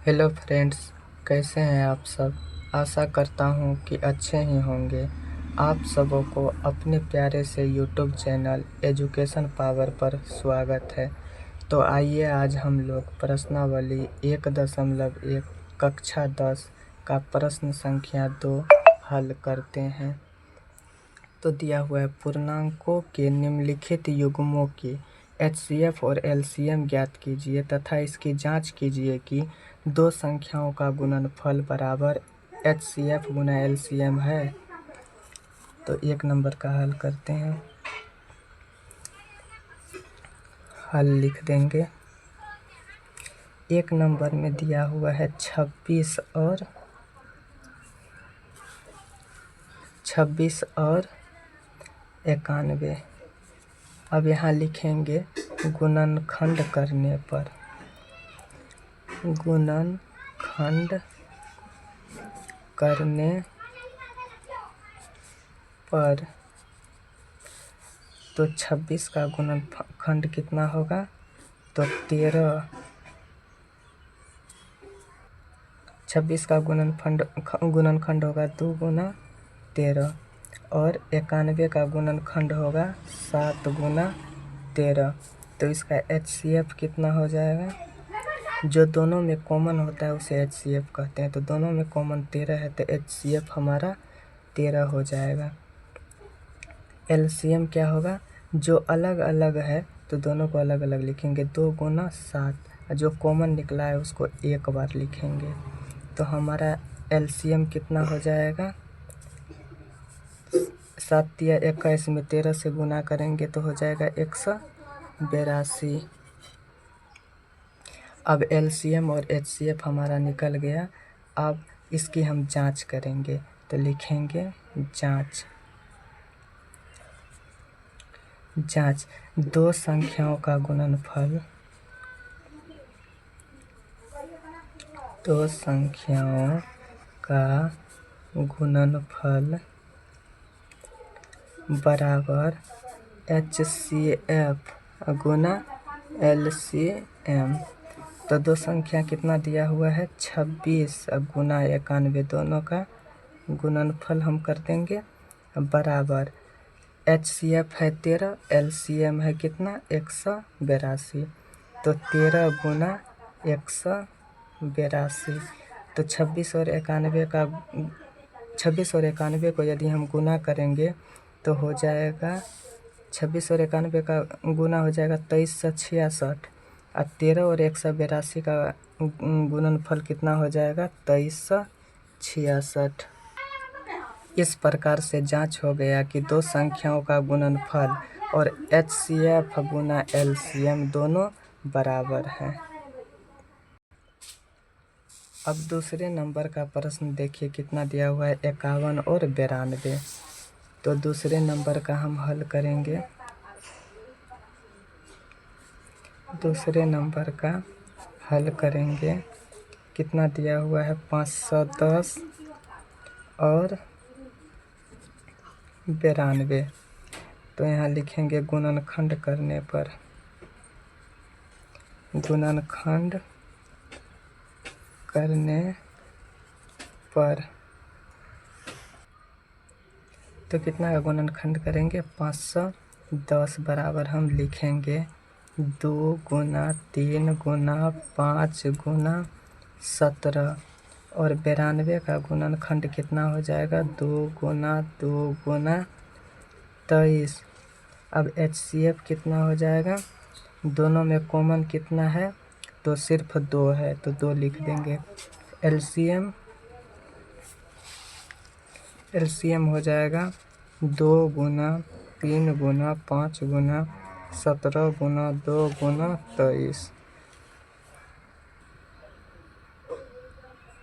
Hello friends, कैसे हैं आप सब। आशा करता हूं कि अच्छे ही होंगे। आप सबों को अपने प्यारे से यूट्यूब चैनल एजुकेशन पावर पर स्वागत है। तो आइए आज हम लोग प्रश्नावली 1.1 कक्षा 10 का प्रश्न संख्या 2 हल करते हैं। तो दिया हुआ है, पूर्णांकों के निम्नलिखित युग्मों की एचसीएफ और एलसीएम ज्ञात कीजिए तथा इसकी जांच कीजिए कि दो संख्याओं का गुणनफल बराबर एचसीएफ गुना एलसीएम है। तो 1 नंबर का हल करते हैं। हल लिख देंगे। 1 नंबर में दिया हुआ है 26 और 91। अब यहाँ लिखेंगे गुणनखंड करने पर तो 26 का गुणनखंड कितना होगा, तो 13। 26 का गुणनखंड होगा 2 गुना 13 और 91 का गुणनखंड होगा 7 गुना 13। तो इसका एचसीएफ कितना हो जाएगा, जो दोनों में कॉमन होता है उसे एचसीएफ कहते हैं। तो दोनों में कॉमन 13 है, तो एचसीएफ हमारा 13 हो जाएगा। एलसीएम क्या होगा, जो अलग अलग है तो दोनों को अलग अलग लिखेंगे। 2 गुना 7, जो कॉमन निकला है उसको एक बार लिखेंगे। तो हमारा एलसीएम कितना हो जाएगा, 7 या 21 में 13 से गुना करेंगे तो हो जाएगा 182। अब एलसीएम और एचसीएफ हमारा निकल गया। अब इसकी हम जांच करेंगे, तो लिखेंगे जांच। दो संख्याओं का गुणनफल, दो संख्याओं का गुणनफल बराबर एचसीएफ गुना एलसीएम। तो दो संख्या कितना दिया हुआ है, 26 गुना 91, दोनों का गुणनफल हम कर देंगे बराबर। एचसीएफ है 13, एलसीएम है कितना 182। तो 13 गुना 182। तो 26 और 91 को यदि हम गुना करेंगे तो हो जाएगा, 26 और 91 का गुना हो जाएगा 2366। और 13 और 182 का गुणनफल कितना हो जाएगा, 2366। इस प्रकार से जांच हो गया कि दो संख्याओं का गुणनफल और एचसीएफ गुना एलसीएम दोनों बराबर हैं। अब दूसरे नंबर का प्रश्न देखिए, कितना दिया हुआ है, 51 और 92। तो दूसरे नंबर का हम हल करेंगे। दूसरे नंबर का हल करेंगे, कितना दिया हुआ है, 510 और 92। तो यहाँ लिखेंगे गुणनखंड करने पर तो कितना का गुणनखंड करेंगे, 510 बराबर हम लिखेंगे 2 गुना 3 गुना 5 गुना 17। और 92 का गुणनखंड कितना हो जाएगा, 2 गुना 23। अब एचसीएफ कितना हो जाएगा, दोनों में कॉमन कितना है, तो सिर्फ 2 है, तो 2 लिख देंगे। एलसीएम हो जाएगा 2 गुना 3 गुना 5 गुना 17 गुना 2 गुना 23।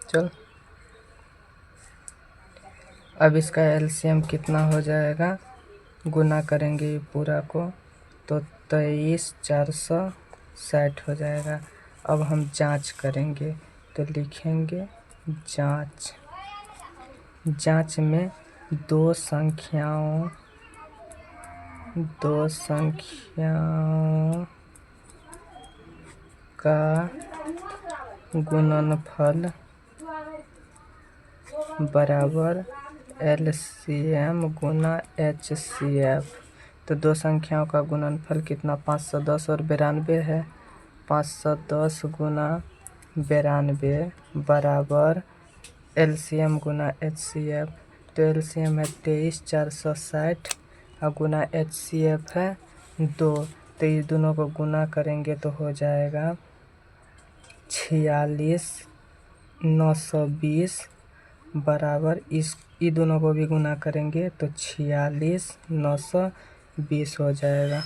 चल, अब इसका एलसीएम कितना हो जाएगा, गुना करेंगे पूरा को तो 23 460 हो जाएगा। अब हम जांच करेंगे, तो लिखेंगे जांच में दो संख्याओं का गुणनफल बराबर LCM गुना HCF। तो दो संख्याओं का गुणनफल कितना 510 और 92 है। 510 गुना 92 बराबर LCM गुना HCF। तो LCM है 23,460 और गुना HCF है 2। तो इस दोनों को गुना करेंगे तो हो जाएगा 46,920 बराबर इस दोनों को भी गुना करेंगे तो 46,920 हो जाएगा।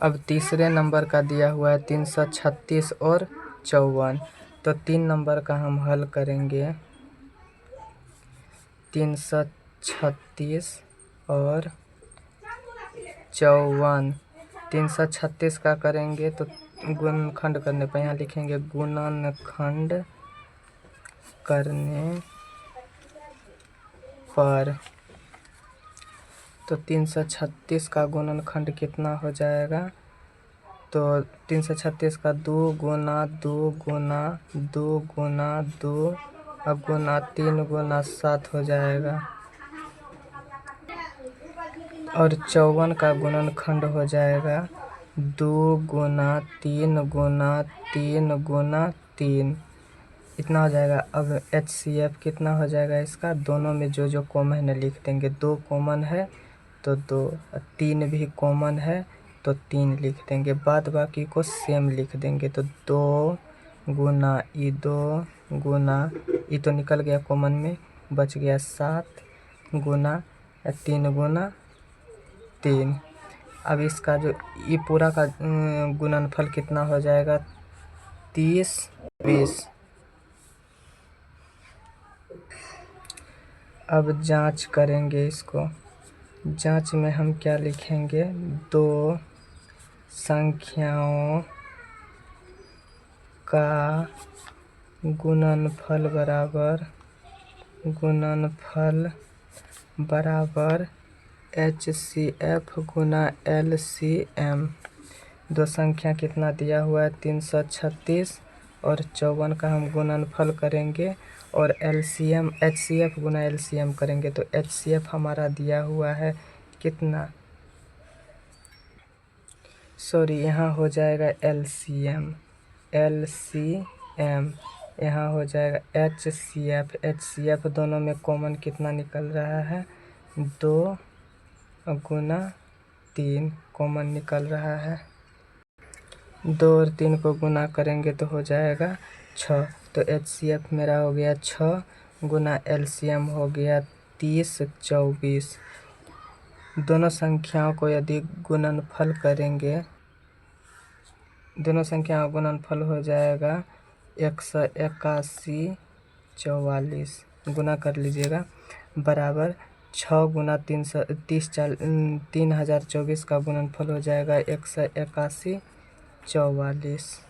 अब तीसरे नंबर का दिया हुआ है 336 और 54। तो 3 नंबर का हम हल करेंगे। 336 और 54। 336 का करेंगे तो गुणनखंड करने पर यहाँ लिखेंगे गुणनखंड करने पर। तो 336 का गुणनखंड कितना हो जाएगा। तो 336 का 2 गुना 2 गुना 2 गुना 2 अब गुना 3 गुना 7 हो जाएगा। और 54 का गुणनखंड हो जाएगा 2 गुना 3 गुना 3 गुना 3 इतना हो जाएगा। अब HCF कितना हो जाएगा इसका, दोनों में जो जो कॉमन है लिख देंगे। 2 कॉमन है तो 2, 3 भी कॉमन है तो 3 लिख देंगे। बाद बाकी को सेम लिख देंगे। तो 2 गुना 2 गुना तो निकल गया कॉमन में, बच गया 7 गुना 3 गुना 3। अब इसका जो ये पूरा का गुणनफल कितना हो जाएगा 30 20। अब जांच करेंगे इसको। जांच में हम क्या लिखेंगे, दो संख्याओं का गुणनफल बराबर HCF गुना LCM। दो संख्या कितना दिया हुआ है 336 और 54 का हम गुणनफल करेंगे और HCF गुना LCM करेंगे। तो HCF हमारा दिया हुआ है कितना, सॉरी यहाँ हो जाएगा LCM यहाँ हो जाएगा HCF दोनों में कॉमन कितना निकल रहा है 2 गुना 3 कॉमन निकल रहा है। 2 और 3 को गुना करेंगे तो हो जाएगा 6। तो HCF मेरा हो गया 6 गुना LCM हो गया 30 24। दोनों संख्याओं को यदि गुणनफल करेंगे, दोनों संख्याओं का गुणनफल हो जाएगा 181 44 गुना कर लीजिएगा बराबर 6 गुना 3024 का गुणनफल हो जाएगा 181 44।